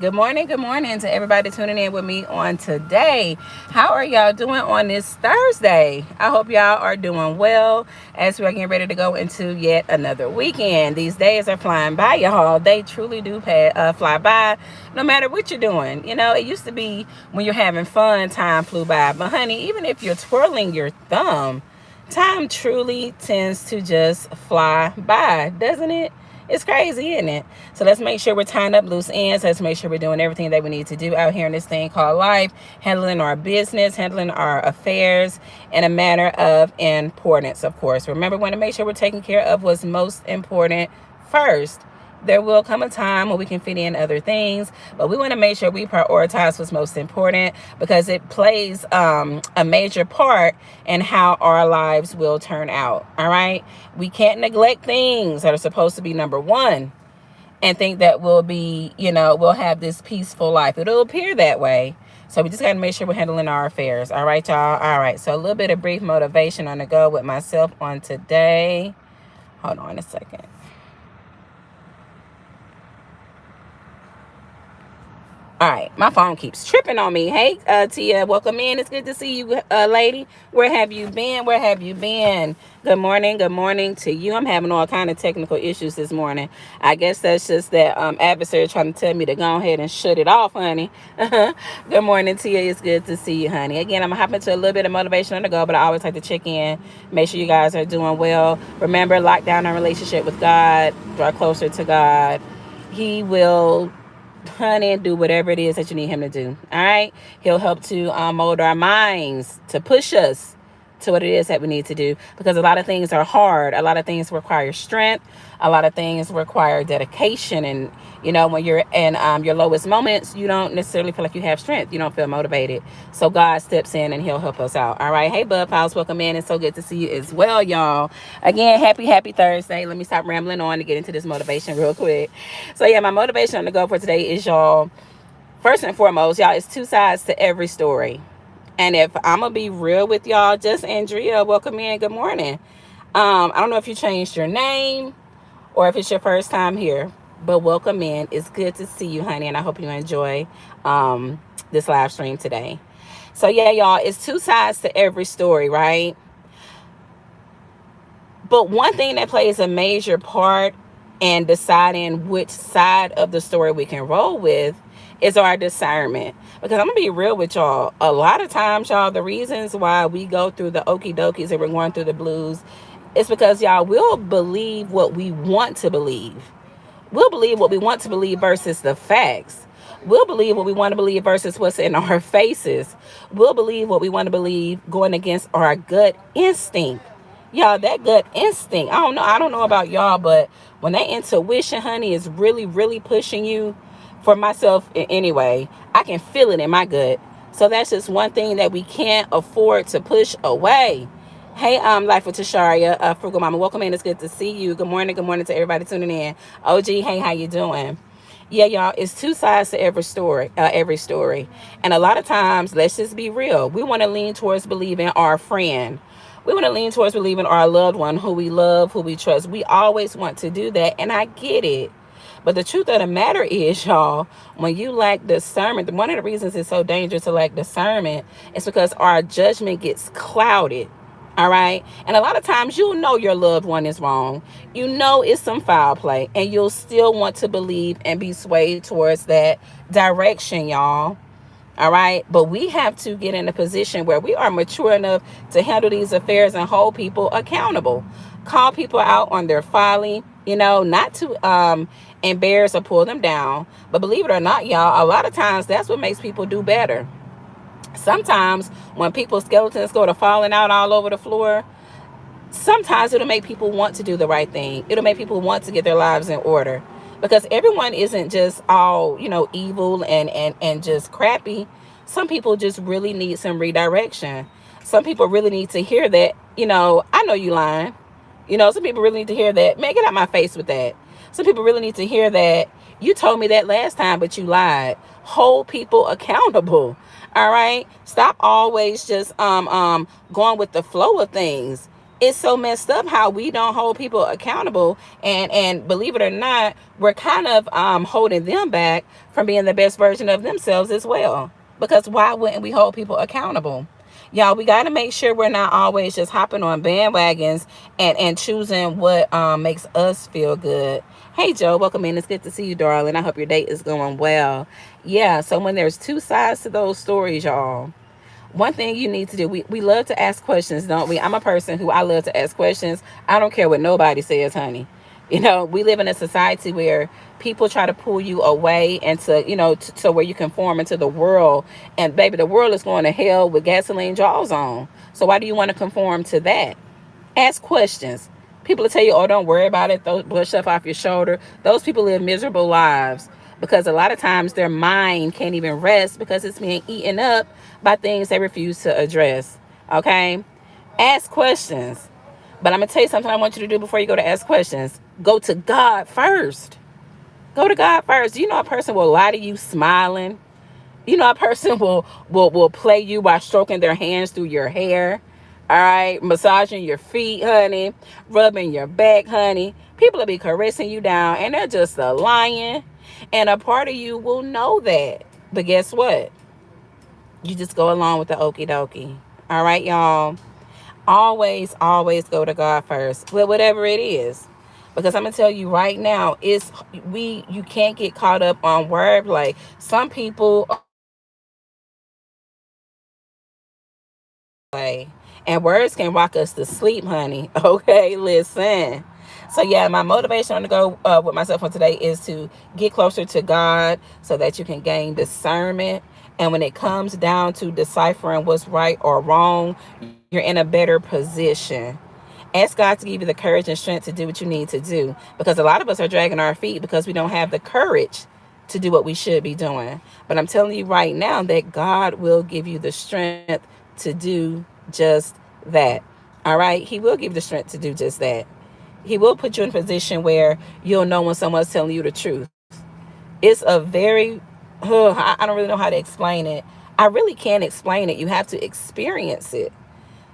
Good morning to everybody tuning in with me on today. How are y'all doing on this Thursday? I hope y'all are doing well as we're getting ready to go into yet another weekend. These days are flying by, y'all. They truly do fly by no matter what you're doing. You know, it used to be when you're having fun, time flew by. But honey, even if you're twirling your thumb, time truly tends to just fly by, doesn't it? It's crazy, isn't it? So let's make sure we're tying up loose ends. Let's make sure we're doing everything that we need to do out here in this thing called life, handling our business, handling our affairs in a manner of importance, of course. Remember, we want to make sure we're taking care of what's most important first. There will come a time when we can fit in other things, but we want to make sure we prioritize what's most important because it plays a major part in how our lives will turn out. All right. We can't neglect things that are supposed to be number one and think that we'll have this peaceful life. It'll appear that way. So we just got to make sure we're handling our affairs. All right, y'all. All right. So a little bit of brief motivation on the go with myself on today. Hold on a second. All right, my phone keeps tripping on me. Hey, Tia, welcome in. It's good to see you, lady. Where have you been? Where have you been? Good morning. Good morning to you. I'm having all kind of technical issues this morning. I guess that's just that adversary trying to tell me to go ahead and shut it off, honey. Good morning, Tia. It's good to see you, honey. Again, I'm gonna hop into a little bit of motivation on the go, but I always like to check in, make sure you guys are doing well. Remember, lock down our relationship with God, draw closer to God. He will, honey, do whatever it is that you need him to do. All right. He'll help to mold our minds to push us to what it is that we need to do, because a lot of things are hard. A lot of things require strength. A lot of things require dedication. And, when you're in your lowest moments, you don't necessarily feel like you have strength. You don't feel motivated. So God steps in and he'll help us out. All right. Hey, Bub House, welcome in. It's so good to see you as well, y'all. Again, happy Thursday. Let me stop rambling on to get into this motivation real quick. So, yeah, my motivation on the go for today is, y'all, first and foremost, y'all, it's two sides to every story. And if I'm going to be real with y'all, just Andrea, welcome in. Good morning. I don't know if you changed your name or if it's your first time here, but welcome in. It's good to see you, honey, and I hope you enjoy this live stream today. So, yeah, y'all, it's two sides to every story, right? But one thing that plays a major part in deciding which side of the story we can roll with is our discernment. Because I'm going to be real with y'all. A lot of times, y'all, the reasons why we go through the okie dokies and we're going through the blues is because, y'all, we'll believe what we want to believe. We'll believe what we want to believe versus the facts. We'll believe what we want to believe versus what's in our faces. We'll believe what we want to believe going against our gut instinct. Y'all, that gut instinct, I don't know about y'all, but when that intuition, honey, is really, really pushing you, for myself anyway, I can feel it in my gut. So that's just one thing that we can't afford to push away. Hey, Life with Tasharia, Frugal Mama, welcome in. It's good to see you. Good morning to everybody tuning in. OG, hey, how you doing? Yeah, y'all, it's two sides to every story. And a lot of times, let's just be real. We want to lean towards believing our friend. We want to lean towards believing our loved one, who we love, who we trust. We always want to do that, and I get it. But the truth of the matter is, y'all, when you lack discernment, one of the reasons it's so dangerous to lack discernment is because our judgment gets clouded. All right. And a lot of times you'll know your loved one is wrong. You know it's some foul play, and you'll still want to believe and be swayed towards that direction, y'all. All right. But we have to get in a position where we are mature enough to handle these affairs and hold people accountable. Call people out on their folly, not to embarrass or pull them down. But believe it or not, y'all, a lot of times that's what makes people do better. Sometimes when people's skeletons go to falling out all over the floor, sometimes it'll make people want to do the right thing. It'll make people want to get their lives in order. Because everyone isn't just all, evil and just crappy. Some people just really need some redirection. Some people really need to hear that, I know you lying. Some people really need to hear that. Man, get out my face with that. Some people really need to hear that. You told me that last time, but you lied. Hold people accountable. All right. Stop always just going with the flow of things. It's so messed up how we don't hold people accountable, and believe it or not, we're kind of holding them back from being the best version of themselves as well. Because why wouldn't we hold people accountable? Y'all, we got to make sure we're not always just hopping on bandwagons and choosing what makes us feel good. Hey Joe, welcome in. It's good to see you, darling. I hope your date is going well. Yeah, so when there's two sides to those stories, y'all, one thing you need to do, we love to ask questions, don't we? I'm a person who I love to ask questions. I don't care what nobody says, honey. We live in a society where people try to pull you away and to where you conform into the world. And baby, the world is going to hell with gasoline jaws on. So why do you want to conform to that? Ask questions. People will tell you, oh, don't worry about it. Brush stuff off your shoulder. Those people live miserable lives because a lot of times their mind can't even rest because it's being eaten up by things they refuse to address. Okay? Ask questions. But I'm going to tell you something I want you to do before you go to ask questions. Go to God first. Go to God first. Do you know a person will lie to you smiling? A person will play you by stroking their hands through your hair. All right, massaging your feet, honey, rubbing your back, honey. People will be caressing you down, and they're just a lying. And a part of you will know that. But guess what? You just go along with the okie dokie. All right, y'all. Always, always go to God first with whatever it is. Because I'm gonna tell you right now, you can't get caught up on wordplay. Some people and words can rock us to sleep, honey. Okay, listen. So yeah, my motivation on to go with myself on today is to get closer to God so that you can gain discernment. And when it comes down to deciphering what's right or wrong, you're in a better position. Ask God to give you the courage and strength to do what you need to do. Because a lot of us are dragging our feet because we don't have the courage to do what we should be doing. But I'm telling you right now that God will give you the strength to do just that. All right? He will give you the strength to do just that. He will put you in a position where you'll know when someone's telling you the truth. It's a very, I don't really know how to explain it. I really can't explain it. You have to experience it.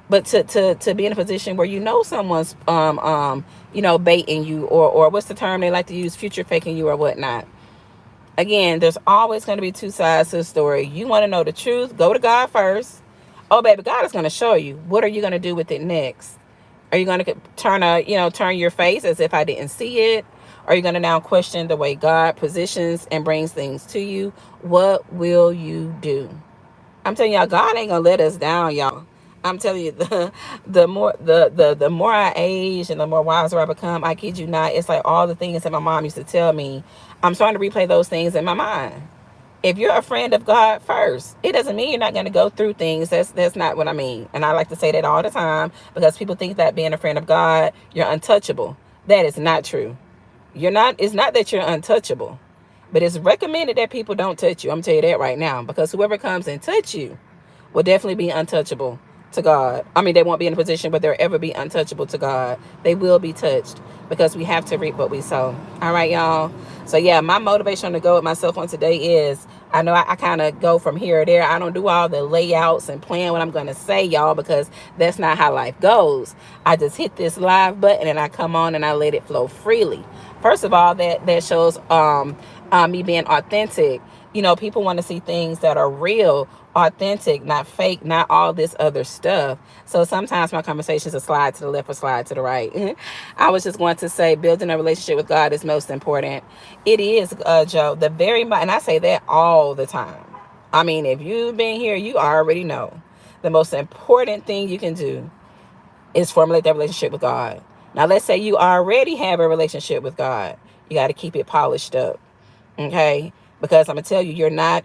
But to be in a position where you know someone's baiting you, or what's the term they like to use, future faking you or whatnot. Again, there's always going to be two sides to the story. You want to know the truth, go to God first. Oh baby, God is going to show you. What are you going to do with it next? Are you going to turn your face as if I didn't see it? Are you going to now question the way God positions and brings things to you? What will you do? I'm telling y'all, God ain't gonna let us down, y'all. I'm telling you, the more I age and the more wiser I become, I kid you not, it's like all the things that my mom used to tell me. I'm starting to replay those things in my mind. If you're a friend of God first, it doesn't mean you're not going to go through things. That's not what I mean. And I like to say that all the time because people think that being a friend of God, you're untouchable. That is not true. You're not. It's not that you're untouchable, but it's recommended that people don't touch you. I'm telling you that right now, because whoever comes and touch you will definitely be untouchable to God. I mean, they won't be in a position where they'll ever be untouchable to God. They will be touched because we have to reap what we sow. All right, y'all. So yeah, my motivation to go with myself on today is, I know I kind of go from here or there. I don't do all the layouts and plan what I'm going to say, y'all, because that's not how life goes. I just hit this live button and I come on and I let it flow freely. First of all, that shows me being authentic. People want to see things that are real, authentic, not fake, not all this other stuff. So sometimes my conversations are slide to the left or slide to the right. I was just going to say building a relationship with God is most important. It is, Joe, and I say that all the time. I mean, if you've been here, you already know the most important thing you can do is formulate that relationship with God. Now, let's say you already have a relationship with God. You got to keep it polished up. Okay? Because I'm going to tell you, you're not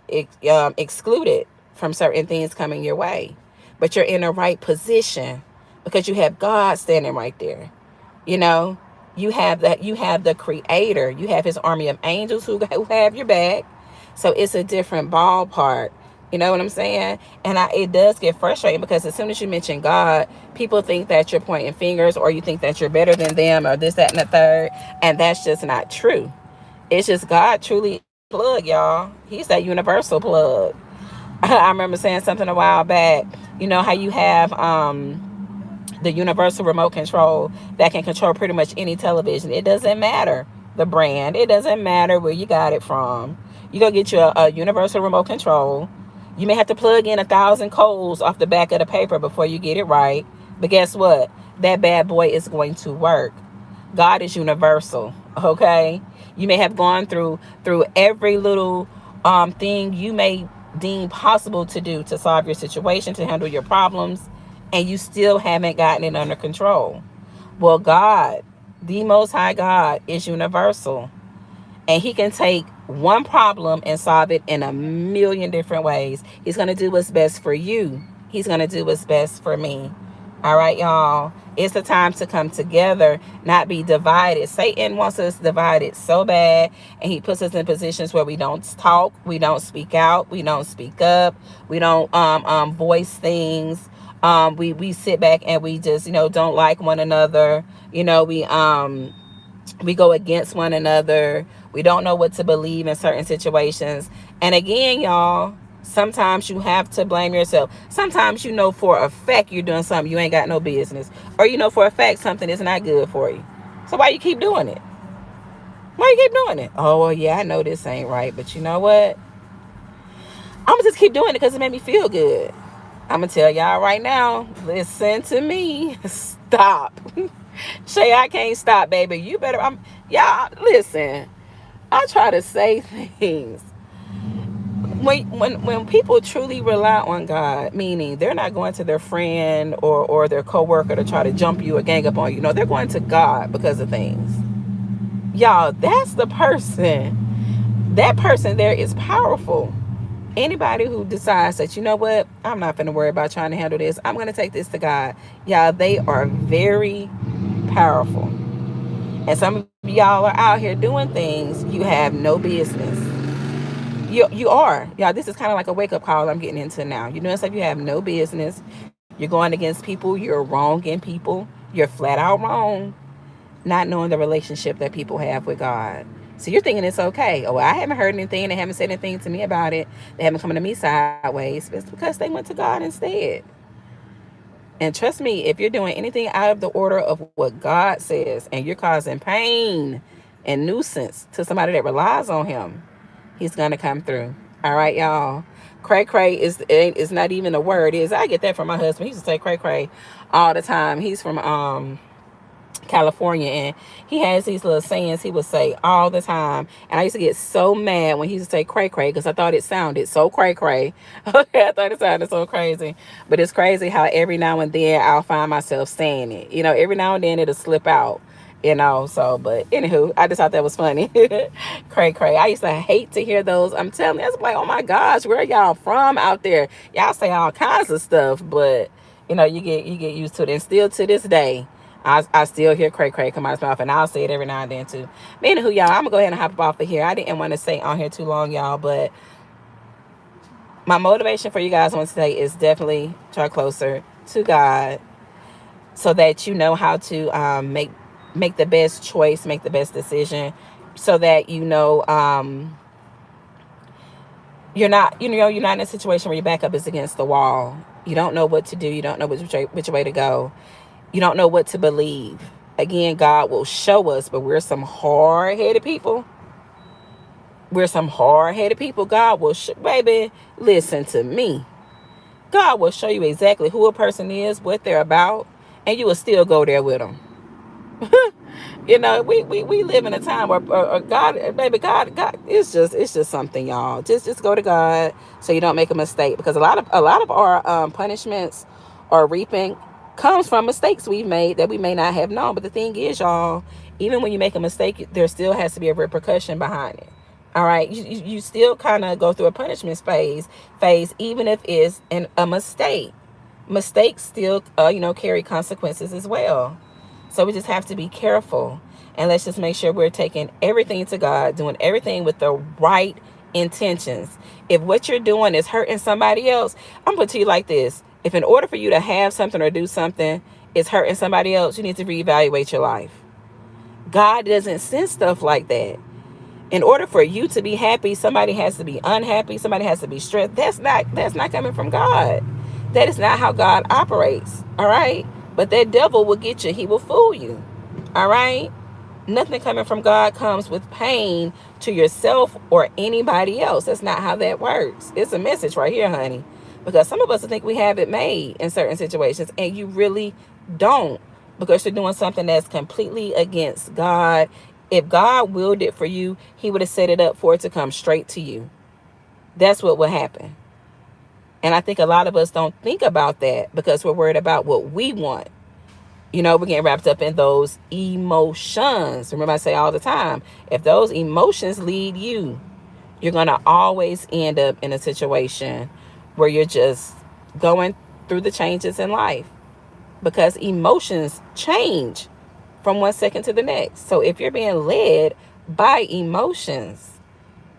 excluded from certain things coming your way. But you're in the right position because you have God standing right there. You know, you have the creator. You have his army of angels who have your back. So it's a different ballpark. You know what I'm saying? And it does get frustrating because as soon as you mention God, people think that you're pointing fingers or you think that you're better than them or this, that, and the third. And that's just not true. It's just God truly plug, y'all. He's that universal plug. I remember saying something a while back. You know how you have the universal remote control that can control pretty much any television. It doesn't matter the brand. It doesn't matter where you got it from. You go get you a universal remote control. You may have to plug in 1,000 codes off the back of the paper before you get it right. But guess what? That bad boy is going to work. God is universal. Okay. You may have gone through every little thing you may deem possible to do to solve your situation, to handle your problems, and you still haven't gotten it under control. Well, God, the Most High God, is universal, and He can take one problem and solve it in a million different ways. He's going to do what's best for you. He's going to do what's best for me. All right, y'all. It's the time to come together, not be divided. Satan wants us divided so bad, and he puts us in positions where we don't talk, we don't speak out, we don't speak up, we don't voice things. We sit back and we just, don't like one another. We go against one another. We don't know what to believe in certain situations. And again, y'all, sometimes you have to blame yourself. Sometimes you know for a fact you're doing something you ain't got no business. Or you know for a fact something is not good for you. So why you keep doing it? Why you keep doing it? Oh, well, yeah, I know this ain't right. But you know what? I'm going to just keep doing it because it made me feel good. I'm going to tell y'all right now, listen to me. Stop. Shay, I can't stop, baby. You better, y'all, listen. I try to say things. When people truly rely on God, meaning they're not going to their friend or their coworker to try to jump you or gang up on you. No, they're going to God because of things. Y'all, that's the person. That person there is powerful. Anybody who decides that, you know what, I'm not going to worry about trying to handle this. I'm going to take this to God. Y'all, they are very powerful. And some of y'all are out here doing things you have no business. You are. Y'all, this is kind of like a wake-up call I'm getting into now. You're doing stuff you have no business. You're going against people. You're wronging people. You're flat out wrong. Not knowing the relationship that people have with God. So you're thinking it's okay. Oh, well, I haven't heard anything. They haven't said anything to me about it. They haven't come to me sideways. But it's because they went to God instead. And trust me, if you're doing anything out of the order of what God says and you're causing pain and nuisance to somebody that relies on Him, He's going to come through. All right, y'all. Cray cray is not even a word. I get that from my husband. He used to say cray cray all the time. He's from California, and he has these little sayings he would say all the time, and I used to get so mad when he used to say cray cray because I thought it sounded so cray cray. Okay, I thought it sounded so crazy, but it's crazy how every now and then I'll find myself saying it. Every now and then it'll slip out. So, but anywho, I just thought that was funny. Cray cray. I used to hate to hear those. I'm telling you, I was like, oh my gosh, where are y'all from out there? Y'all say all kinds of stuff, but you get used to it, and still to this day, I still hear cray cray come out of his mouth, and I'll say it every now and then too. But anywho, y'all, I'm gonna go ahead and hop off of here. I didn't want to stay on here too long, y'all, but my motivation for you guys on today is definitely draw closer to God, so that you know how to make the best choice, make the best decision, so that you're not in a situation where your back up is against the wall. You don't know what to do. You don't know which way to go. You don't know what to believe. Again, God will show us, but we're some hard-headed people. God will baby, listen to me. God will show you exactly who a person is, what they're about, and you will still go there with them. We live in a time where God, baby, God, it's just something, y'all. Just go to God so you don't make a mistake, because a lot of our punishments or reaping comes from mistakes we've made that we may not have known. But the thing is, y'all, even when you make a mistake, there still has to be a repercussion behind it. All right, you still kind of go through a punishment phase, even if it's a mistake. Mistakes still, carry consequences as well. So we just have to be careful, and let's just make sure we're taking everything to God, doing everything with the right intentions. If what you're doing is hurting somebody else, I'm going to tell you like this. If in order for you to have something or do something is hurting somebody else, you need to reevaluate your life. God doesn't send stuff like that. In order for you to be happy, somebody has to be unhappy. Somebody has to be stressed. That's not coming from God. That is not how God operates. All right. But that devil will get you. He will fool you. All right? Nothing coming from God comes with pain to yourself or anybody else. That's not how that works. It's a message right here, honey. Because some of us think we have it made in certain situations, and you really don't, because you're doing something that's completely against God. If God willed it for you, he would have set it up for it to come straight to you. That's what will happen. And I think a lot of us don't think about that because we're worried about what we want. We're getting wrapped up in those emotions. Remember, I say all the time, if those emotions lead you, you're going to always end up in a situation where you're just going through the changes in life, because emotions change from one second to the next. So if you're being led by emotions,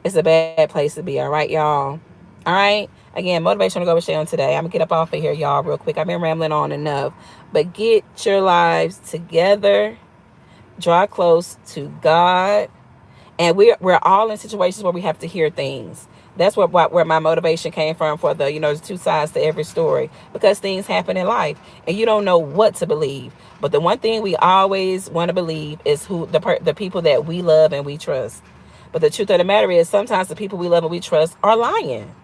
it's a bad place to be. All right, y'all. All right. Again, motivational go with Shay on today. I'm going to get up off of here, y'all, real quick. I've been rambling on enough. But get your lives together. Draw close to God. And we're all in situations where we have to hear things. That's where my motivation came from for there's two sides to every story. Because things happen in life. And you don't know what to believe. But the one thing we always want to believe is the people that we love and we trust. But the truth of the matter is, sometimes the people we love and we trust are lying.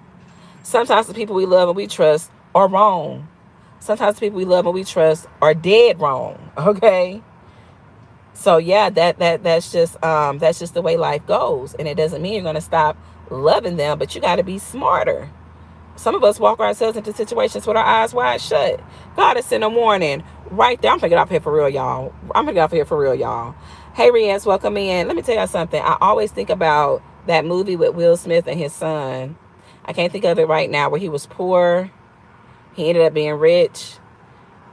Sometimes the people we love and we trust are wrong. Sometimes the people we love and we trust are dead wrong. Okay. So yeah, that's just the way life goes. And it doesn't mean you're gonna stop loving them, but you gotta be smarter. Some of us walk ourselves into situations with our eyes wide shut. God is sending a warning right there. I'm gonna get off here for real, y'all. Hey, Riaz, welcome in. Let me tell you something. I always think about that movie with Will Smith and his son. I can't think of it right now, where he was poor. He ended up being rich.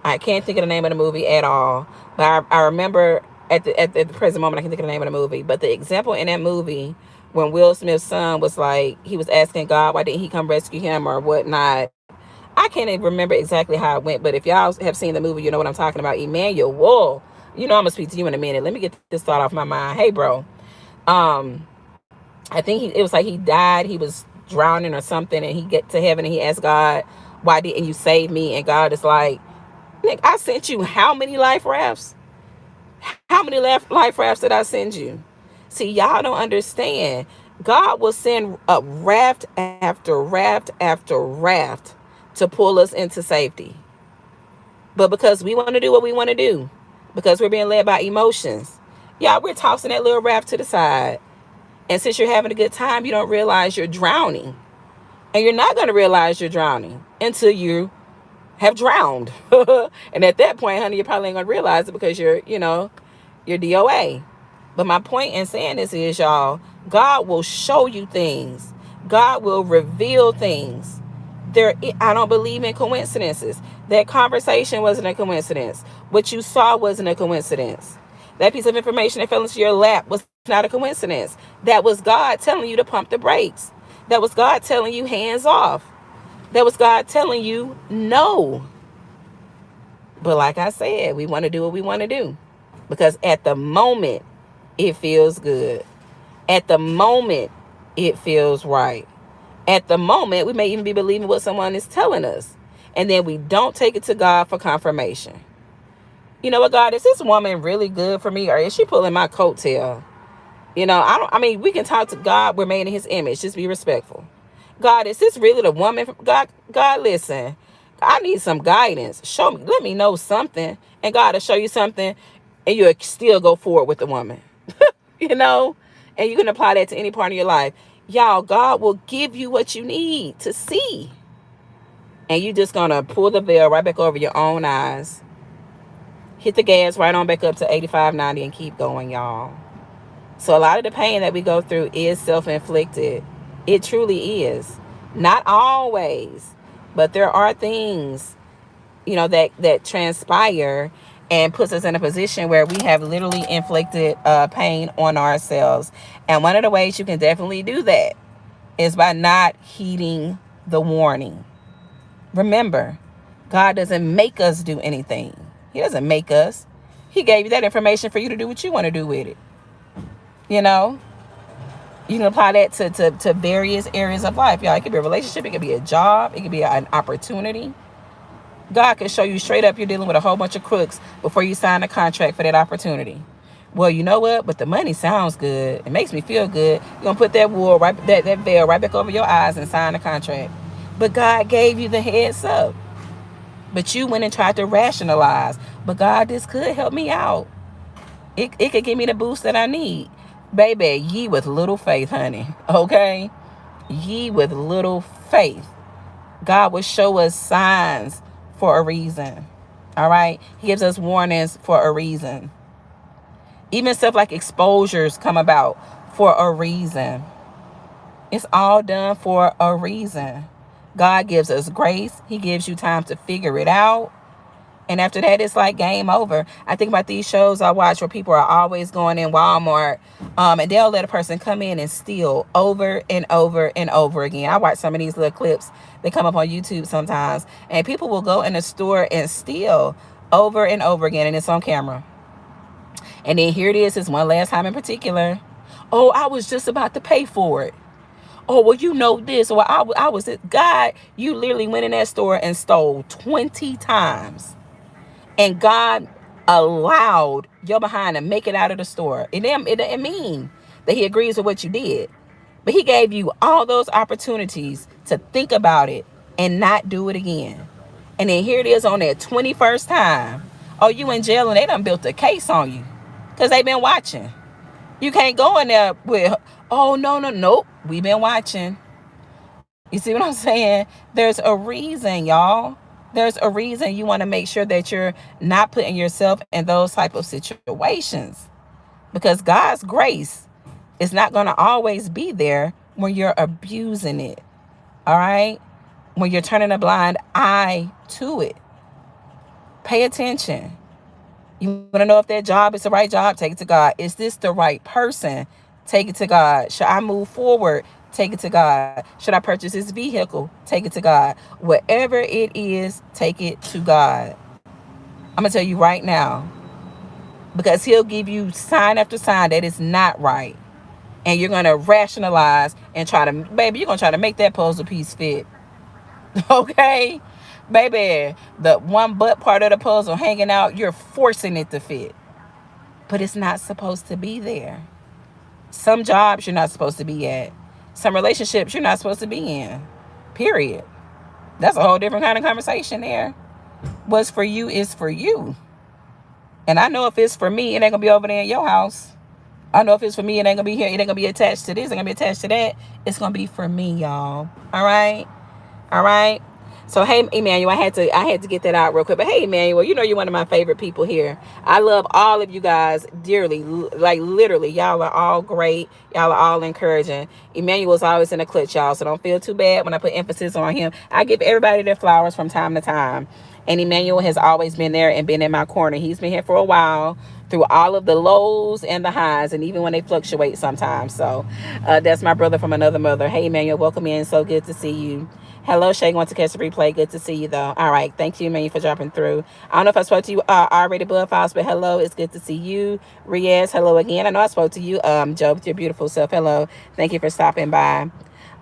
I can't think of the name of the movie at all. But I remember at the present moment, I can think of the name of the movie. But the example in that movie, when Will Smith's son was like, he was asking God, why didn't he come rescue him or whatnot. I can't even remember exactly how it went. But if y'all have seen the movie, you know what I'm talking about. Emmanuel, whoa. I'm going to speak to you in a minute. Let me get this thought off my mind. Hey, bro. I think it was like he died. He was drowning or something. And he get to heaven and he asked God, why didn't you save me? And God is like, Nick, I sent you how many life rafts? How many life rafts did I send you? See, y'all don't understand. God will send a raft after raft after raft to pull us into safety. But because we want to do what we want to do, because we're being led by emotions, y'all, we're tossing that little raft to the side. And since you're having a good time, you don't realize you're drowning. And you're not going to realize you're drowning until you have drowned. And at that point, honey, you probably ain't going to realize it because you're DOA. But my point in saying this is, y'all, God will show you things. God will reveal things. I don't believe in coincidences. That conversation wasn't a coincidence. What you saw wasn't a coincidence. That piece of information that fell into your lap was not a coincidence. That was God telling you to pump the brakes. That was God telling you hands off. That was God telling you no. But like I said, we want to do what we want to do. Because at the moment, it feels good. At the moment, it feels right. At the moment, we may even be believing what someone is telling us. And then we don't take it to God for confirmation. You know what, God, is this woman really good for me? Or is she pulling my coattail? We can talk to God. We're made in his image. Just be respectful. God, is this really the woman? God, listen, I need some guidance. Show me, let me know something. And God will show you something and you'll still go forward with the woman. And you can apply that to any part of your life. Y'all, God will give you what you need to see. And you just going to pull the veil right back over your own eyes. Hit the gas right on back up to 85, 90 and keep going, y'all. So a lot of the pain that we go through is self-inflicted. It truly is. Not always, but there are things, that transpire and puts us in a position where we have literally inflicted pain on ourselves. And one of the ways you can definitely do that is by not heeding the warning. Remember, God doesn't make us do anything. He doesn't make us. He gave you that information for you to do what you want to do with it. You can apply that to various areas of life, y'all. It could be a relationship. It could be a job. It could be an opportunity. God can show you straight up you're dealing with a whole bunch of crooks before you sign a contract for that opportunity. Well, you know what? But the money sounds good. It makes me feel good. You're gonna put that wool right, that veil right back over your eyes and sign the contract. But God gave you the heads up. But you went and tried to rationalize. But God, this could help me out. It could give me the boost that I need. Baby, ye with little faith, honey. Okay? Ye with little faith. God will show us signs for a reason. All right? He gives us warnings for a reason. Even stuff like exposures come about for a reason. It's all done for a reason. God gives us grace. He gives you time to figure it out. And after that, it's like game over. I think about these shows I watch where people are always going in Walmart, and they'll let a person come in and steal over and over and over again. I watch some of these little clips. They come up on YouTube sometimes, and people will go in the store and steal over and over again, and it's on camera. And then here it is, this one last time in particular. Oh, I was just about to pay for it. Oh, well, you know this. Or I was, God, you literally went in that store and stole 20 times. And God allowed your behind to make it out of the store. It didn't mean that he agrees with what you did. But he gave you all those opportunities to think about it and not do it again. And then here it is on that 21st time. Oh, you in jail and they done built a case on you because they been watching. You can't go in there with, oh, no, no, nope. We been watching. You see what I'm saying? There's a reason, y'all. There's a reason you want to make sure that you're not putting yourself in those type of situations. Because God's grace is not going to always be there when you're abusing it. All right? When you're turning a blind eye to it. Pay attention. You want to know if that job is the right job? Take it to God. Is this the right person? Take it to God. Should I move forward? Take it to God. Should I purchase this vehicle? Take it to God. Whatever it is, take it to God. I'm going to tell you right now, because he'll give you sign after sign that it's not right. And you're going to rationalize and try to, baby, you're going to try to make that puzzle piece fit. Okay? Baby, the one butt part of the puzzle hanging out, you're forcing it to fit. But it's not supposed to be there. Some jobs you're not supposed to be at. Some relationships you're not supposed to be in. Period. That's a whole different kind of conversation there. What's for you is for you. And I know if it's for me, it ain't going to be over there in your house. I know if it's for me, it ain't going to be here. It ain't going to be attached to this. It ain't going to be attached to that. It's going to be for me, y'all. All right? All right? So, hey, Emmanuel, I had to get that out real quick. But, hey, Emmanuel, you know you're one of my favorite people here. I love all of you guys dearly. Like, literally, y'all are all great. Y'all are all encouraging. Emmanuel's always in the clutch, y'all. So, don't feel too bad when I put emphasis on him. I give everybody their flowers from time to time. And Emmanuel has always been there and been in my corner. He's been here for a while through all of the lows and the highs, and even when they fluctuate sometimes. So, that's my brother from another mother. Hey, Emmanuel, welcome in. So good to see you. Hello, Shay. Want to catch the replay? Good to see you, though. All right. Thank you, Emmanuel, for dropping through. I don't know if I spoke to you already, Blood Files, but hello. It's good to see you. Riaz, hello again. I know I spoke to you, Joe, with your beautiful self. Hello. Thank you for stopping by.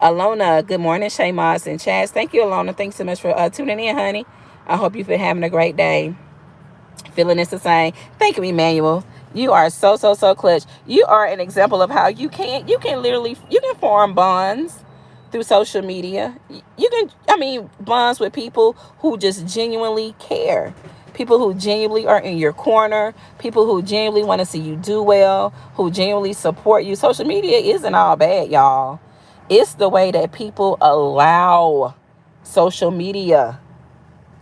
Alona, good morning. Shay Moss and Chaz. Thank you, Alona. Thanks so much for tuning in, honey. I hope you've been having a great day. Feeling it's the same. Thank you, Emmanuel. You are so clutch. You are an example of how you can form bonds through social media. Bonds with people who just genuinely care. People who genuinely are in your corner. People who genuinely want to see you do well. Who genuinely support you. Social media isn't all bad, y'all. It's the way that people allow social media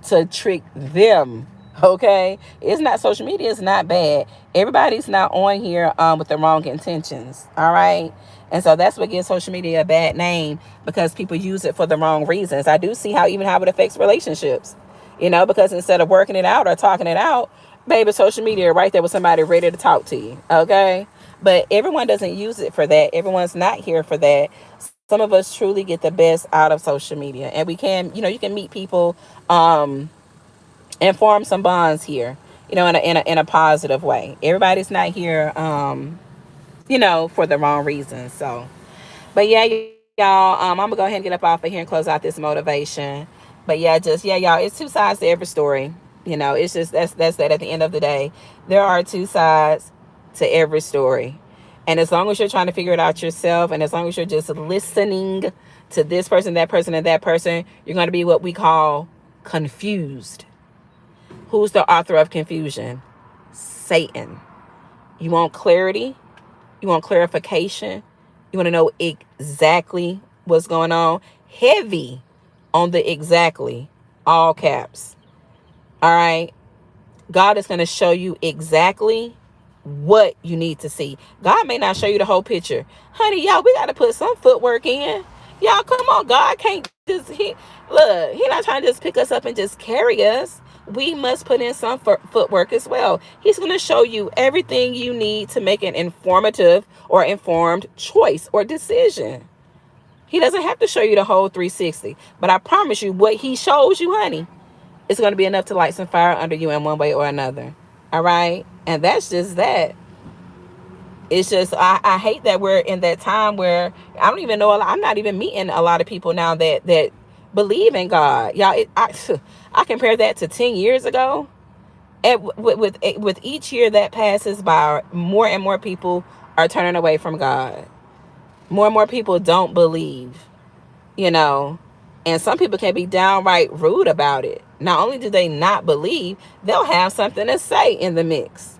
to trick them. Okay, it's not, social media is not bad. Everybody's not on here with the wrong intentions. All right, and so that's what gives social media a bad name, because people use it for the wrong reasons. I do see how it affects relationships, because instead of working it out or talking it out, baby, social media right there with somebody ready to talk to you. Okay, but everyone doesn't use it for that. Everyone's not here for that. Some of us truly get the best out of social media, and we can, you can meet people and form some bonds here, in a positive way. Everybody's not here, for the wrong reasons. So, but yeah, y'all, I'm gonna go ahead and get up off of here and close out this motivation. But yeah, just yeah, y'all, it's two sides to every story. It's just that's that at the end of the day. There are two sides to every story. And as long as you're trying to figure it out yourself, and as long as you're just listening to this person, and that person, you're going to be what we call confused. Who's the author of confusion? Satan. You want clarity? You want clarification? You want to know exactly what's going on? Heavy on the exactly, all caps. All right. God is going to show you exactly what you need to see. God may not show you the whole picture. Honey, y'all, we got to put some footwork in. Y'all, come on. God can't just, he not trying to just pick us up and just carry us. We must put in some footwork as well. He's going to show you everything you need to make an informative or informed choice or decision. He doesn't have to show you the whole 360. But I promise you, what he shows you, honey, it's going to be enough to light some fire under you in one way or another. All right? And that's just that. It's just, I hate that we're in that time where I don't even know, I'm not even meeting a lot of people now that believe in God. Y'all, I compare that to 10 years ago. And with each year that passes by, more and more people are turning away from God. More and more people don't believe. And some people can be downright rude about it. Not only do they not believe, they'll have something to say in the mix.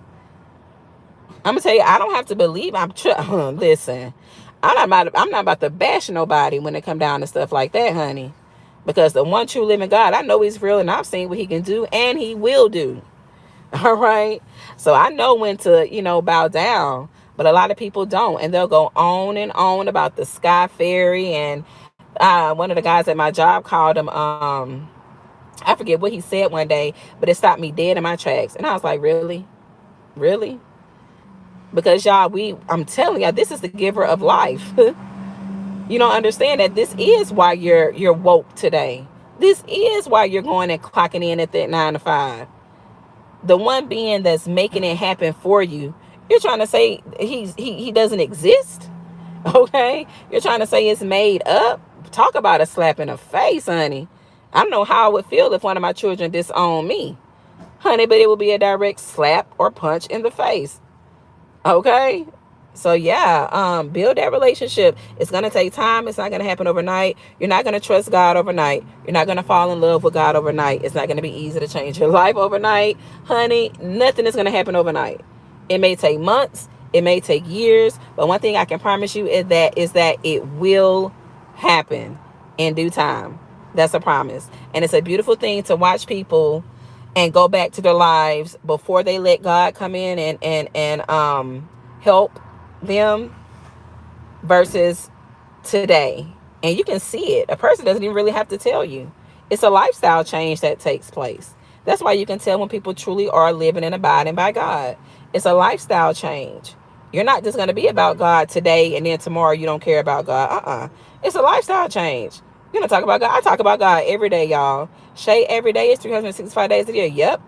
I'm gonna tell you, I don't have to believe. Listen, I'm not about to bash nobody when it come down to stuff like that, honey, because the one true living God, I know He's real, and I've seen what He can do, and He will do. All right, so I know when to bow down, but a lot of people don't, and they'll go on and on about the sky fairy. And one of the guys at my job called him, I forget what he said one day, but it stopped me dead in my tracks. And I was like, really? Really? Because y'all, I'm telling y'all, this is the giver of life. You don't understand that this is why you're woke today. This is why you're going and clocking in at that 9 to 5. The one being that's making it happen for you, you're trying to say he doesn't exist? Okay? You're trying to say it's made up? Talk about a slap in the face, honey. I don't know how I would feel if one of my children disowned me, honey, but it would be a direct slap or punch in the face. Okay? So yeah, build that relationship. It's going to take time. It's not going to happen overnight. You're not going to trust God overnight. You're not going to fall in love with God overnight. It's not going to be easy to change your life overnight. Honey, nothing is going to happen overnight. It may take months. It may take years. But one thing I can promise you is that it will happen in due time. That's a promise. And it's a beautiful thing to watch people and go back to their lives before they let God come in and help them versus today. And you can see it. A person doesn't even really have to tell you. It's a lifestyle change that takes place. That's why you can tell when people truly are living and abiding by God. It's a lifestyle change. You're not just going to be about God today and then tomorrow you don't care about God. It's a lifestyle change. You're going to talk about God. I talk about God every day, y'all. Shay, every day is 365 days a year. Yep.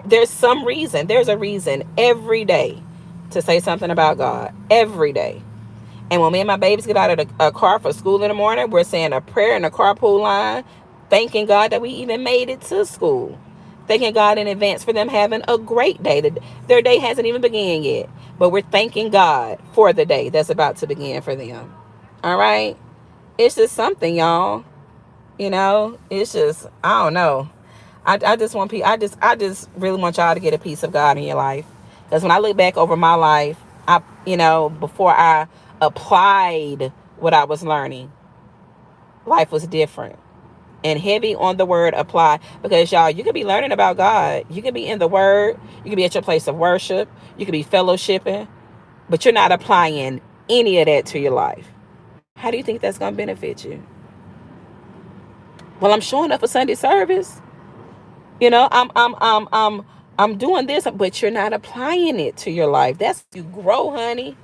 There's some reason. There's a reason every day to say something about God. Every day. And when me and my babies get out of a car for school in the morning, we're saying a prayer in the carpool line, thanking God that we even made it to school. Thanking God in advance for them having a great day. Their day hasn't even begun yet. But we're thanking God for the day that's about to begin for them. All right? It's just something, y'all. It's just, I don't know. I just want people, I just really want y'all to get a piece of God in your life. Because when I look back over my life, before I applied what I was learning, life was different. And heavy on the word apply. Because y'all, you could be learning about God. You could be in the word. You could be at your place of worship. You could be fellowshipping. But you're not applying any of that to your life. How do you think that's going to benefit you? Well, I'm showing up for Sunday service. I'm doing this, but you're not applying it to your life. That's when you grow, honey.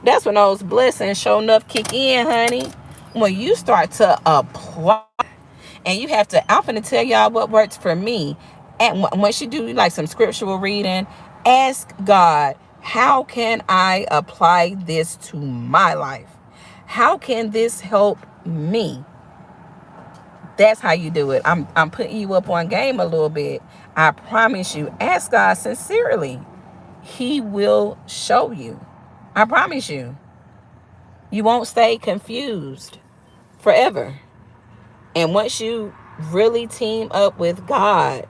That's when those blessings show enough kick in, honey. When you start to apply, and you have to, I'm going to tell y'all what works for me. And once you do like some scriptural reading, ask God, how can I apply this to my life? How can this help me? That's how you do it. I'm putting you up on game a little bit. I promise you. Ask God sincerely. He will show you. I promise you. You won't stay confused forever. And once you really team up with God,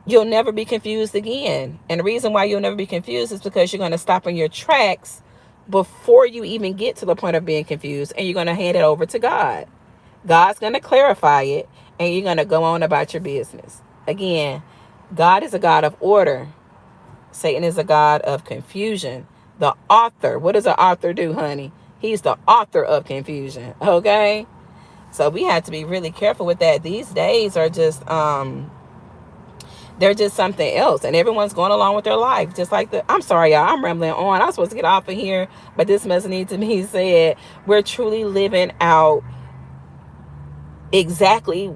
you'll never be confused again. And the reason why you'll never be confused is because you're going to stop in your tracks before you even get to the point of being confused, and you're going to hand it over to God. God's going to clarify it, and you're going to go on about your business. Again, God is a God of order. Satan is a God of confusion. The author, what does the author do, honey? He's the author of confusion. Okay? So we have to be really careful with that. These days are just they're just something else, and everyone's going along with their life just like I'm sorry, y'all, I'm rambling on. I'm supposed to get off of here, but this must need to be said. We're truly living out exactly,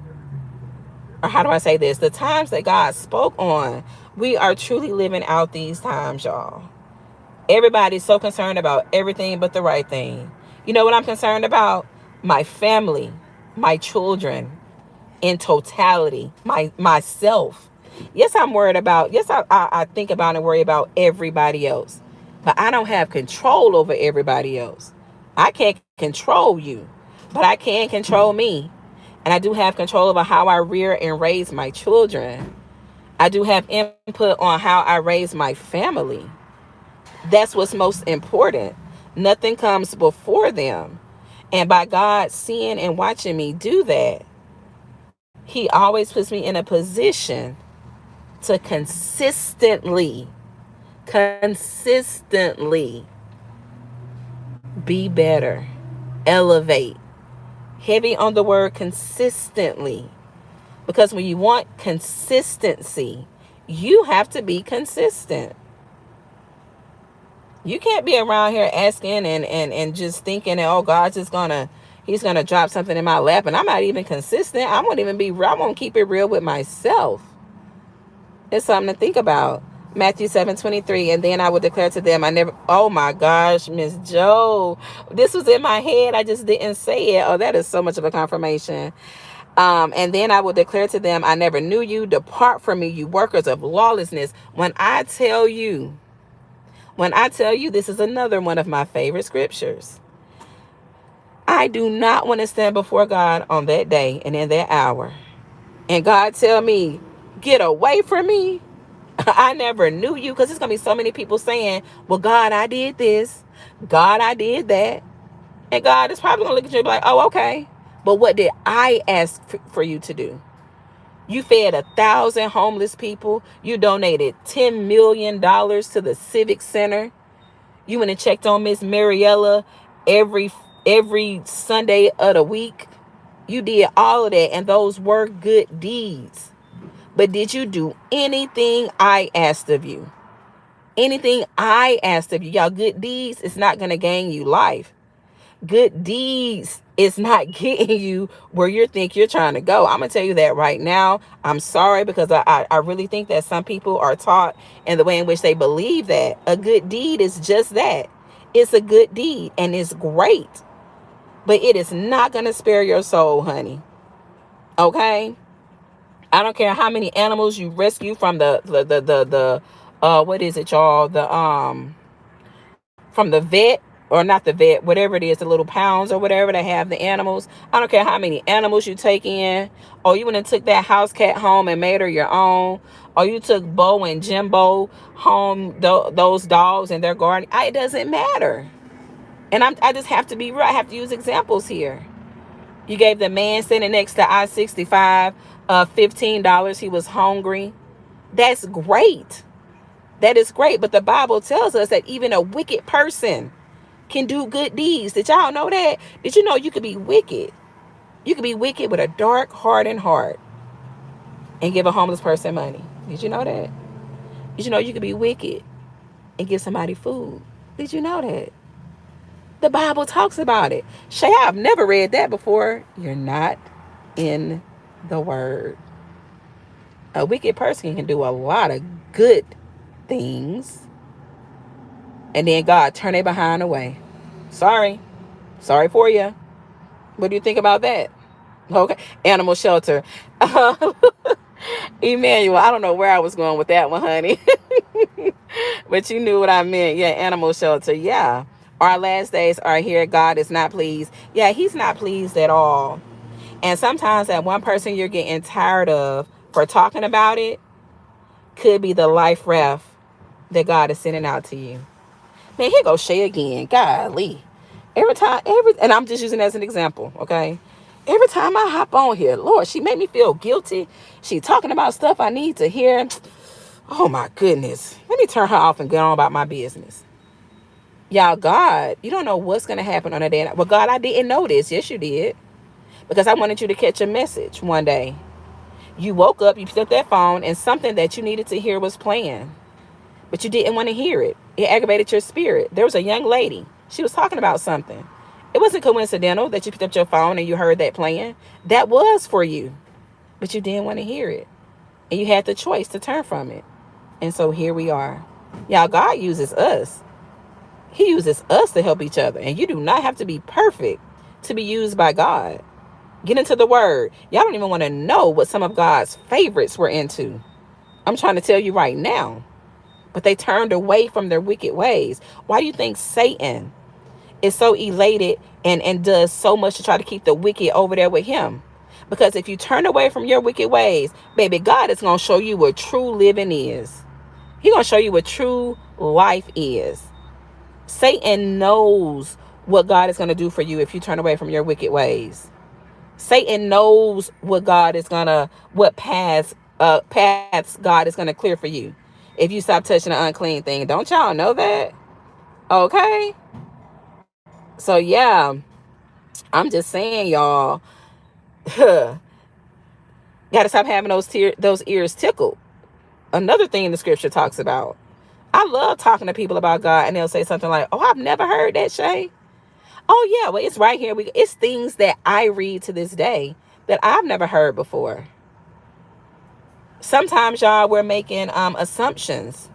or how do I say this, the times that God spoke on. We are truly living out these times, y'all. Everybody's so concerned about everything but the right thing. You know what I'm concerned about? My family, my children, in totality, myself. Yes, I'm worried about, yes, I think about and worry about everybody else, but I don't have control over everybody else. I can't control you, but I can control me. And I do have control over how I rear and raise my children. I do have input on how I raise my family. That's what's most important. Nothing comes before them. And by God seeing and watching me do that, He always puts me in a position to consistently be better, elevate. Heavy on the word consistently. Because when you want consistency, you have to be consistent. You can't be around here asking and just thinking that, oh, God's just He's gonna drop something in my lap, and I'm not even consistent. I won't even be real. I won't keep it real with myself. It's something to think about. Matthew 7:23, and then I would declare to them, I never, oh my gosh, Miss Joe, this was in my head. I just didn't say it. Oh, that is so much of a confirmation. And then I will declare to them, I never knew you. Depart from me, you workers of lawlessness. When I tell you, this is another one of my favorite scriptures. I do not want to stand before God on that day and in that hour, and God tell me, get away from me. I never knew you, because there's going to be so many people saying, well, God, I did this. God, I did that. And God is probably going to look at you and be like, oh, okay. But what did I ask for you to do? You fed 1,000 homeless people. You donated $10 million to the Civic Center. You went and checked on Miss Mariella every Sunday of the week. You did all of that, and those were good deeds. But did you do anything I asked of you? Anything I asked of you? Y'all, good deeds is not going to gain you life. Good deeds is not getting you where you think you're trying to go. I'm going to tell you that right now. I'm sorry, because I really think that some people are taught in the way in which they believe that a good deed is just that. It's a good deed, and it's great. But it is not going to spare your soul, honey. Okay? I don't care how many animals you rescue from the what is it, y'all? From the vet, or not the vet, whatever it is, the little pounds or whatever they have the animals. I don't care how many animals you take in. Or you went and took that house cat home and made her your own. Or you took Bo and Jimbo home, those dogs in their garden. It doesn't matter. And I just have to be real. I have to use examples here. You gave the man sitting next to I-65 $15. He was hungry. That's great. That is great. But the Bible tells us that even a wicked person can do good deeds. Did y'all know that? Did you know you could be wicked? You could be wicked with a dark, hardened heart and give a homeless person money. Did you know that? Did you know you could be wicked and give somebody food? Did you know that? The Bible talks about it. Shay, I've never read that before. You're not in the Word. A wicked person can do a lot of good things, and then God turn it behind away. Sorry for you. What do you think about that? Okay, animal shelter. Uh, Emmanuel, I don't know where I was going with that one, honey. But you knew what I meant. Yeah, animal shelter. Yeah. Our last days are here. God is not pleased. Yeah, he's not pleased at all. And sometimes that one person you're getting tired of for talking about it could be the life raft that God is sending out to you. Man, here goes Shay again. Golly. And I'm just using it as an example, okay? Every time I hop on here, Lord, she made me feel guilty. She talking about stuff I need to hear. Oh my goodness. Let me turn her off and get on about my business. Y'all, God, you don't know what's going to happen on a day. Well, God, I didn't know this. Yes, you did. Because I wanted you to catch a message one day. You woke up, you picked up that phone, and something that you needed to hear was playing. But you didn't want to hear it. It aggravated your spirit. There was a young lady. She was talking about something. It wasn't coincidental that you picked up your phone and you heard that playing. That was for you. But you didn't want to hear it. And you had the choice to turn from it. And so here we are. Y'all, God uses us. He uses us to help each other. And you do not have to be perfect to be used by God. Get into the word. Y'all don't even want to know what some of God's favorites were into. I'm trying to tell you right now. But they turned away from their wicked ways. Why do you think Satan is so elated and does so much to try to keep the wicked over there with him? Because if you turn away from your wicked ways, baby, God is going to show you what true living is. He's going to show you what true life is. Satan knows what God is going to do for you if you turn away from your wicked ways. Satan knows what paths God is gonna clear for you if you stop touching the unclean thing. Don't y'all know that? Okay. So yeah, I'm just saying, y'all, gotta stop having those ears tickled. Another thing the scripture talks about. I love talking to people about God, and they'll say something like, "Oh, I've never heard that, Shay." Oh yeah, well it's right here. It's things that I read to this day that I've never heard before. Sometimes, y'all, we're making assumptions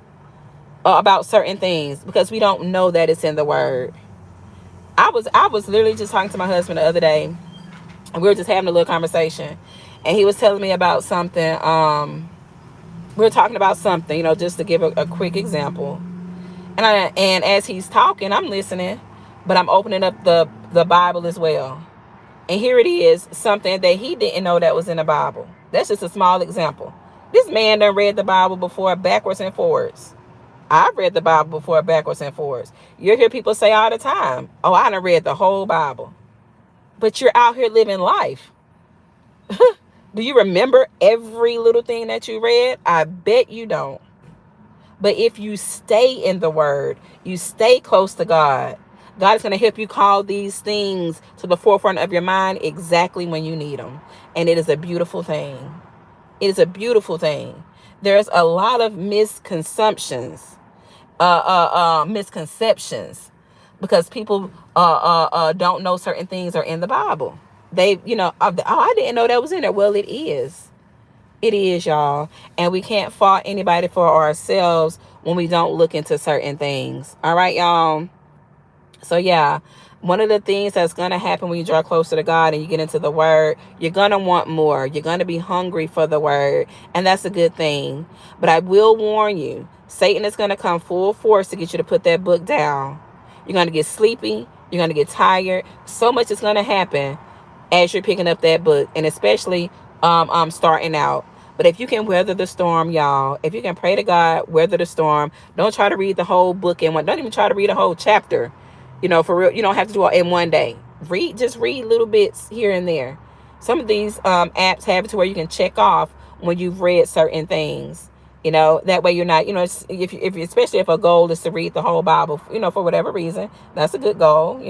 about certain things because we don't know that it's in the word. I was literally just talking to my husband the other day, and we were just having a little conversation, and he was telling me about something. We were talking about something, just to give a quick example. And as he's talking, I'm listening, but I'm opening up the Bible as well. And here it is, something that he didn't know that was in the Bible. That's just a small example. This man done read the Bible before backwards and forwards. I've read the Bible before backwards and forwards. You hear people say all the time, "Oh, I done read the whole Bible." But you're out here living life. Do you remember every little thing that you read? I bet you don't. But if you stay in the word, you stay close to God, God is going to help you call these things to the forefront of your mind exactly when you need them. And it is a beautiful thing. It is a beautiful thing. There's a lot of misconceptions because people don't know certain things are in the Bible. I didn't know that was in there. Well, it is. It is, y'all. And we can't fault anybody for ourselves when we don't look into certain things. All right, y'all. So yeah, one of the things that's going to happen when you draw closer to God and you get into the word, you're going to want more. You're going to be hungry for the word. And that's a good thing. But I will warn you, Satan is going to come full force to get you to put that book down. You're going to get sleepy. You're going to get tired. So much is going to happen as you're picking up that book, and especially starting out. But if you can weather the storm, y'all, if you can pray to God, weather the storm. Don't try to read the whole book in one. Don't even try to read a whole chapter. For real, you don't have to do it in one day. Just read little bits here and there. Some of these apps have it to where you can check off when you've read certain things. That way you're not, if especially if a goal is to read the whole Bible, for whatever reason, that's a good goal.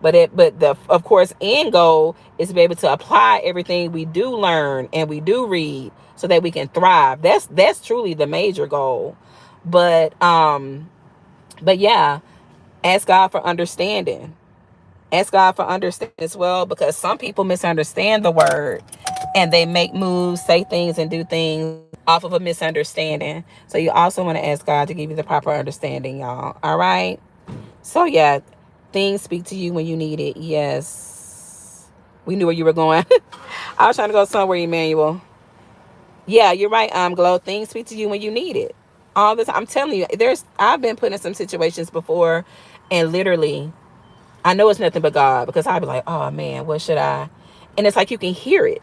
But the of course end goal is to be able to apply everything we do learn and we do read so that we can thrive. That's truly the major goal. But yeah, ask God for understanding. Ask God for understanding as well, because some people misunderstand the word and they make moves, say things, and do things off of a misunderstanding. So you also want to ask God to give you the proper understanding, y'all. All right. So yeah, things speak to you when you need it. Yes, We knew where you were going. I was trying to go somewhere, Emmanuel. Yeah, you're right. Glow, things speak to you when you need it. All the time. I'm telling you, I've been put in some situations before, and literally, I know it's nothing but God, because I'd be like, oh man, what should I? And it's like you can hear it.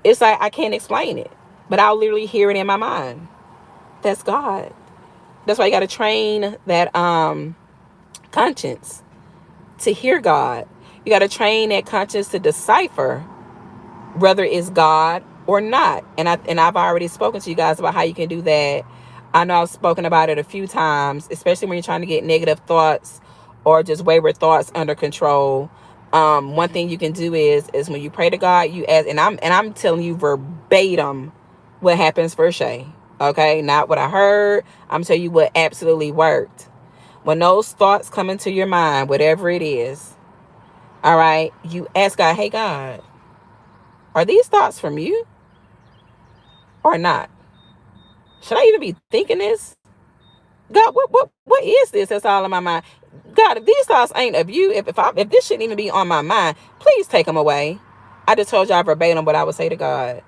It's like I can't explain it, but I'll literally hear it in my mind. That's God. That's why you got to train that conscience to hear God. You got to train that conscience to decipher whether it's God or not. And I've already spoken to you guys about how you can do that. I know I've spoken about it a few times, especially when you're trying to get negative thoughts or just wayward thoughts under control. One thing you can do is when you pray to God, you ask, and I'm telling you verbatim what happens for Shay. Okay, not what I heard. I'm telling you what absolutely worked. When those thoughts come into your mind, whatever it is, all right, you ask God, hey God, are these thoughts from you or not? Should I even be thinking this? God, what is this that's all in my mind? God, if these thoughts ain't of you, if this shouldn't even be on my mind, please take them away. I just told y'all verbatim what I would say to God.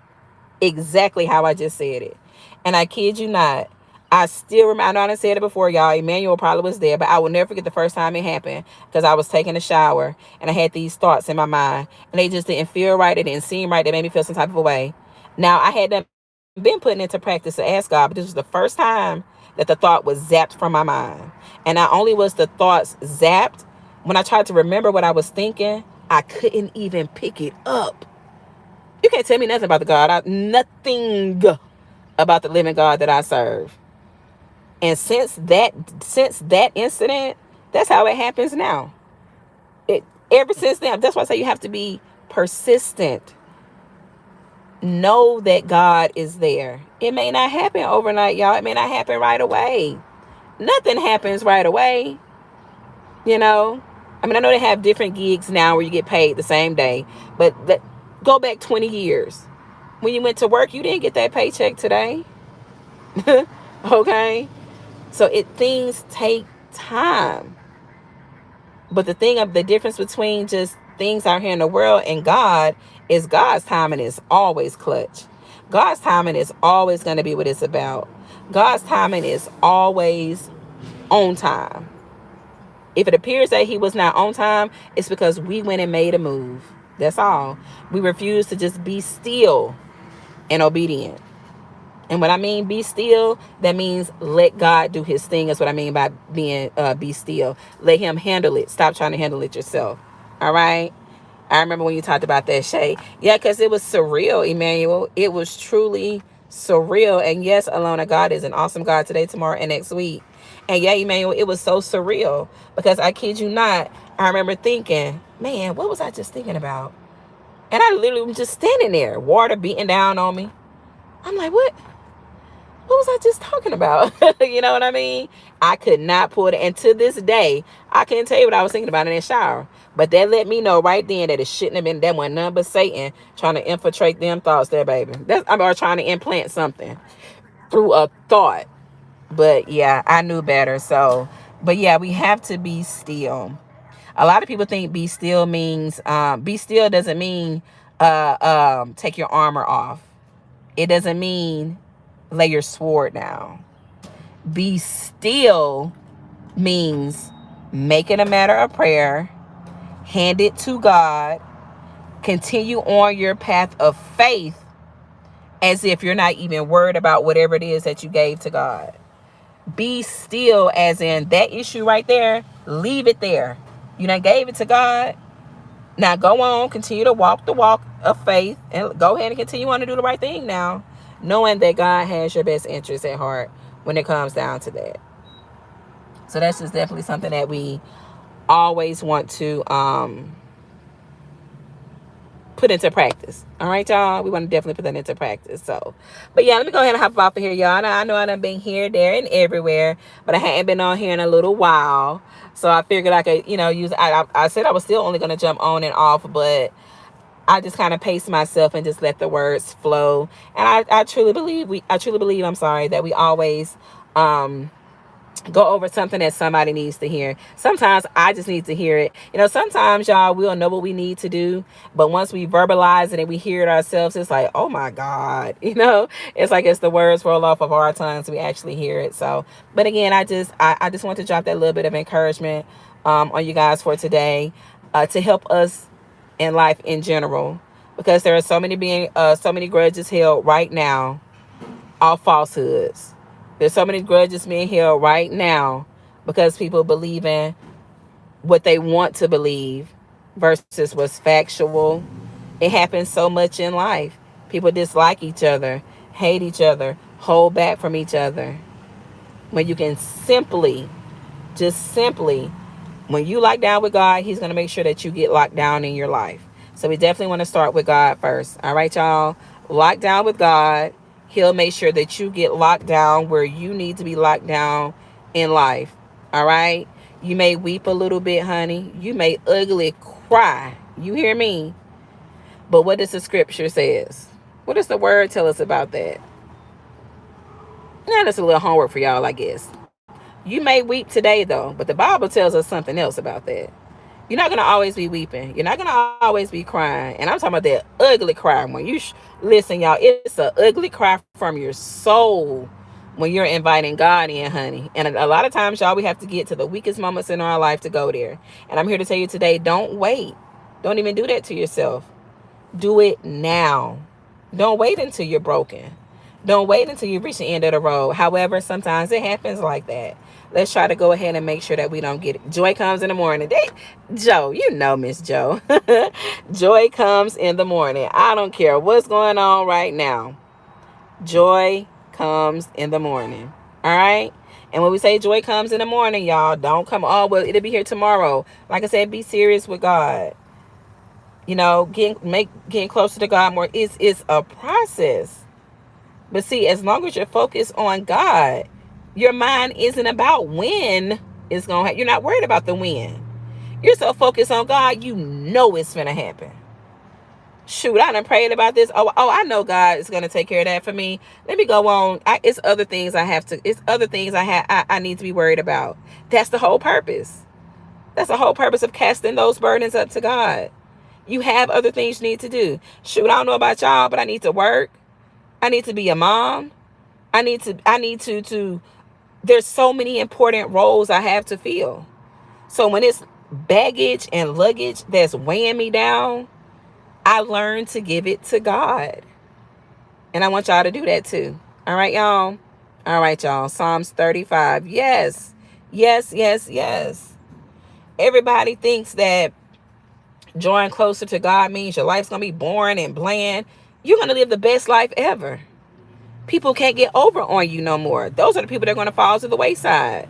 Exactly how I just said it. And I kid you not, I still remember, I know I done said it before, y'all. Emmanuel probably was there, but I will never forget the first time it happened, because I was taking a shower and I had these thoughts in my mind and they just didn't feel right. It didn't seem right. They made me feel some type of a way. Now, I had been putting into practice to ask God, but this was the first time that the thought was zapped from my mind. And not only was the thoughts zapped, when I tried to remember what I was thinking, I couldn't even pick it up. You can't tell me nothing about the nothing about the living God that I serve. And since that incident, that's how it happens now. It Ever since then, that's why I say you have to be persistent. Know that God is there. It may not happen overnight, y'all. It may not happen right away. Nothing happens right away. You know, I mean, I know they have different gigs now where you get paid the same day, but go back 20 years. When you went to work, you didn't get that paycheck today. Okay? So things take time. But the thing of the difference between just things out here in the world and God is God's timing is always clutch. God's timing is always going to be what it's about. God's timing is always on time. If it appears that he was not on time, it's because we went and made a move. That's all. We refuse to just be still and obedient. And what I mean be still, that means let God do his thing. That's what I mean by being be still. Let him handle it. Stop trying to handle it yourself. All right. I remember when you talked about that, Shay. Yeah, because it was surreal, Emmanuel. It was truly surreal. And yes, Alona, God is an awesome God today, tomorrow, and next week. And yeah, Emmanuel, it was so surreal because I kid you not, I remember thinking, man, what was I just thinking about? And I literally was just standing there, water beating down on me. I'm like, what was I just talking about? You know what I mean? I could not pull it. And to this day, I can't tell you what I was thinking about in that shower. But that let me know right then that it shouldn't have been that one none but Satan trying to infiltrate them thoughts there, baby. Or trying to implant something through a thought. But yeah, I knew better. So, but yeah, we have to be still. A lot of people think be still means, be still doesn't mean take your armor off. It doesn't mean lay your sword down. Be still means make it a matter of prayer, hand it to God, continue on your path of faith as if you're not even worried about whatever it is that you gave to God. Be still as in that issue right there, leave it there. You done gave it to God. Now go on, continue to walk the walk of faith and go ahead and continue on to do the right thing now, knowing that God has your best interest at heart when it comes down to that. So that's just definitely something that we always want to put into practice. All right, y'all. We want to definitely put that into practice. So, but yeah, let me go ahead and hop off of here, y'all. I know I done been here, there, and everywhere, but I hadn't been on here in a little while. So I figured I could, use. I said I was still only gonna jump on and off, but I just kind of pace myself and just let the words flow. And I truly believe I'm sorry, that we always go over something that somebody needs to hear. Sometimes I just need to hear it. Sometimes y'all, we'll know what we need to do, but once we verbalize it and we hear it ourselves, it's like, oh my God, it's like it's the words roll off of our tongues. We actually hear it. So, but again, I just want to drop that little bit of encouragement on you guys for today, to help us in life in general, because there are so many grudges held right now, all falsehoods. There's so many grudges being held right now because people believe in what they want to believe versus what's factual. It happens so much in life. People dislike each other, hate each other, hold back from each other. When you can simply, when you lock down with God, He's going to make sure that you get locked down in your life. So we definitely want to start with God first. All right, y'all. Lock down with God. He'll make sure that you get locked down where you need to be locked down in life. All right. You may weep a little bit, honey. You may ugly cry. You hear me? But what does the scripture says? What does the word tell us about that? Yeah, that's a little homework for y'all, I guess. You may weep today, though, but the Bible tells us something else about that. You're not going to always be weeping. You're not going to always be crying. And I'm talking about that ugly cry. Listen, y'all, it's an ugly cry from your soul when you're inviting God in, honey. And a lot of times, y'all, we have to get to the weakest moments in our life to go there. And I'm here to tell you today, don't wait. Don't even do that to yourself. Do it now. Don't wait until you're broken. Don't wait until you reach the end of the road. However, sometimes it happens like that. Let's try to go ahead and make sure that we don't get it. Joy comes in the morning. Joe, Miss Joe. Joy comes in the morning. I don't care what's going on right now. Joy comes in the morning. All right? And when we say joy comes in the morning, y'all, don't come, oh, well, it'll be here tomorrow. Like I said, be serious with God. Getting closer to God more is a process. But see, as long as you're focused on God, your mind isn't about when it's going to happen. You're not worried about the when. You're so focused on God, you know it's going to happen. Shoot, I done prayed about this. I know God is going to take care of that for me. Let me go on. It's other things I need to be worried about. That's the whole purpose. That's the whole purpose of casting those burdens up to God. You have other things you need to do. Shoot, I don't know about y'all, but I need to work. I need to be a mom. I need to there's so many important roles I have to fill. So when it's baggage and luggage that's weighing me down, I learned to give it to God. And I want y'all to do that too. All right, y'all. All right, y'all. Psalms 35. Yes. Yes, yes, yes. Everybody thinks that drawing closer to God means your life's going to be boring and bland. You're going to live the best life ever. People can't get over on you no more. Those are the people that are going to fall to the wayside.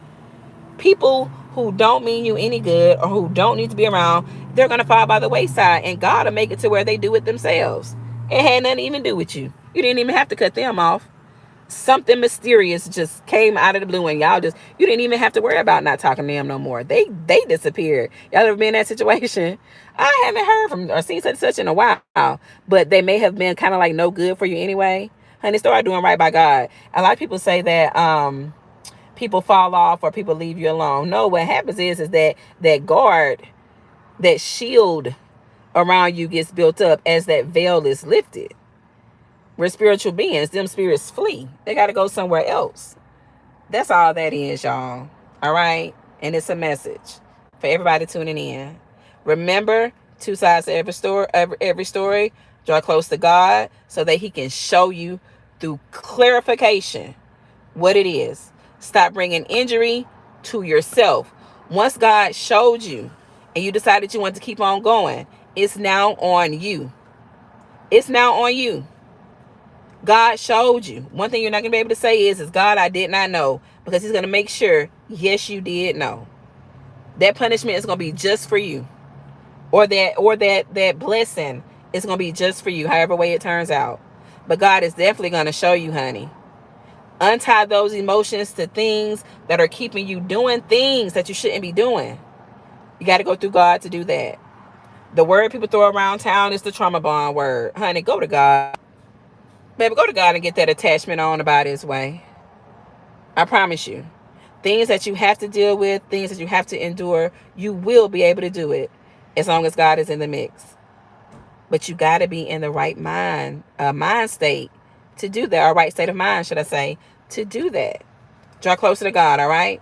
People who don't mean you any good or who don't need to be around, they're going to fall by the wayside. And God will make it to where they do it themselves. It had nothing to even do with you. You didn't even have to cut them off. Something mysterious just came out of the blue and you didn't even have to worry about not talking to them no more. They disappeared. Y'all ever been in that situation? I haven't heard from or seen such in a while, but they may have been kind of like no good for you anyway. Honey, start doing right by God. A lot of people say that people fall off or people leave you alone. No, what happens is that guard, that shield around you gets built up as that veil is lifted. We're spiritual beings. Them spirits flee. They got to go somewhere else. That's all that is, y'all. All right? And it's a message for everybody tuning in. Remember, two sides to every story. Every story. Draw close to God so that He can show you through clarification what it is. Stop bringing injury to yourself. Once God showed you and you decided you want to keep on going, it's now on you. It's now on you. God showed you. One thing you're not going to be able to say is God, I did not know. Because He's going to make sure, yes, you did know. That punishment is going to be just for you. Or that blessing is going to be just for you, however way it turns out. But God is definitely going to show you, honey. Untie those emotions to things that are keeping you doing things that you shouldn't be doing. You got to go through God to do that. The word people throw around town is the trauma bond word. Honey, go to God. Baby, go to God and get that attachment on about His way. I promise you. Things that you have to deal with, things that you have to endure, you will be able to do it as long as God is in the mix. But you got to be in the right mind state to do that, or right state of mind, should I say, to do that. Draw closer to God, all right?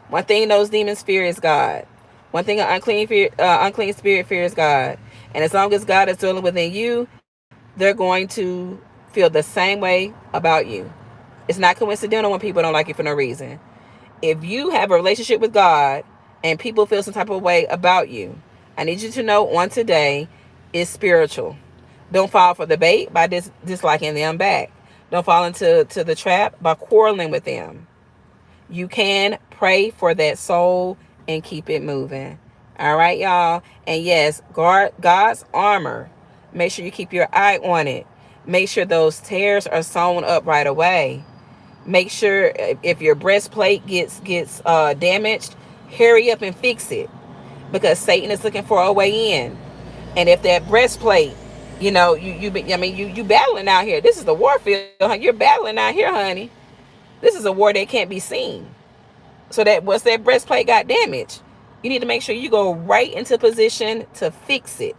One thing those demons fear is God. One thing an unclean spirit fears God. And as long as God is dwelling within you, they're going to feel the same way about you. It's not coincidental when people don't like you for no reason. If you have a relationship with God and people feel some type of way about you, I need you to know on today is spiritual. Don't fall for the bait by disliking them back. Don't fall into the trap by quarreling with them. You can pray for that soul and keep it moving. All right, y'all. And yes, guard God's armor. Make sure you keep your eye on it. Make sure those tears are sewn up right away. Make sure if your breastplate gets damaged, hurry up and fix it, because Satan is looking for a way in. And if that breastplate, you battling out here. This is the warfield. You're battling out here, honey. This is a war that can't be seen. So that once that breastplate got damaged, you need to make sure you go right into position to fix it.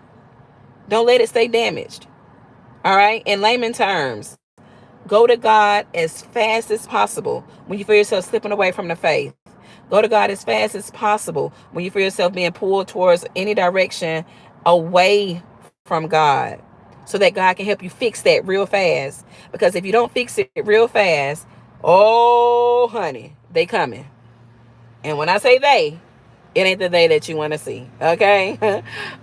Don't let it stay damaged. All right. In layman terms, go to God as fast as possible when you feel yourself slipping away from the faith. Go to God as fast as possible when you feel yourself being pulled towards any direction away from God, so that God can help you fix that real fast. Because if you don't fix it real fast, oh, honey, they coming. And when I say they, it ain't the day that you want to see. Okay.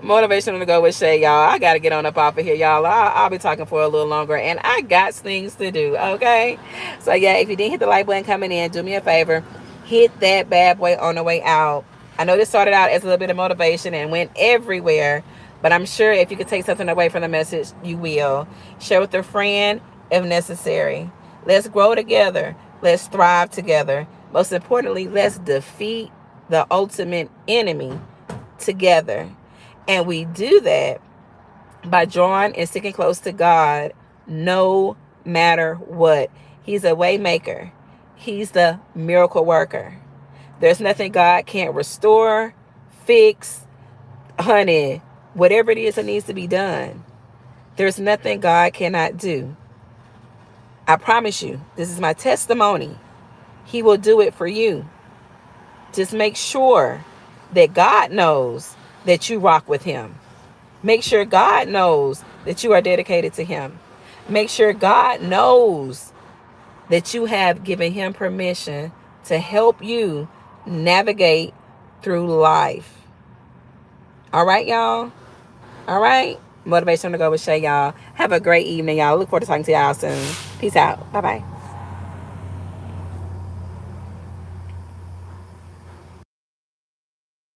Motivational to go with Shay, y'all. I got to get on up off of here, y'all. I'll be talking for a little longer, and I got things to do. Okay. So yeah, if you didn't hit the like button coming in, do me a favor, hit that bad boy on the way out. I know this started out as a little bit of motivation and went everywhere, but I'm sure if you could take something away from the message, you will. Share with a friend if necessary. Let's grow together. Let's thrive together. Most importantly, let's defeat the ultimate enemy together. And we do that by drawing and sticking close to God no matter what. He's a way maker. He's the miracle worker. There's nothing God can't restore, fix, honey, whatever it is that needs to be done. There's nothing God cannot do. I promise you, this is my testimony. He will do it for you. Just make sure that God knows that you rock with him. Make sure God knows that you are dedicated to him. Make sure God knows that you have given him permission to help you navigate through life. All right, y'all? All right? Motivation to go with Shay, y'all. Have a great evening, y'all. Look forward to talking to y'all soon. Peace out. Bye-bye.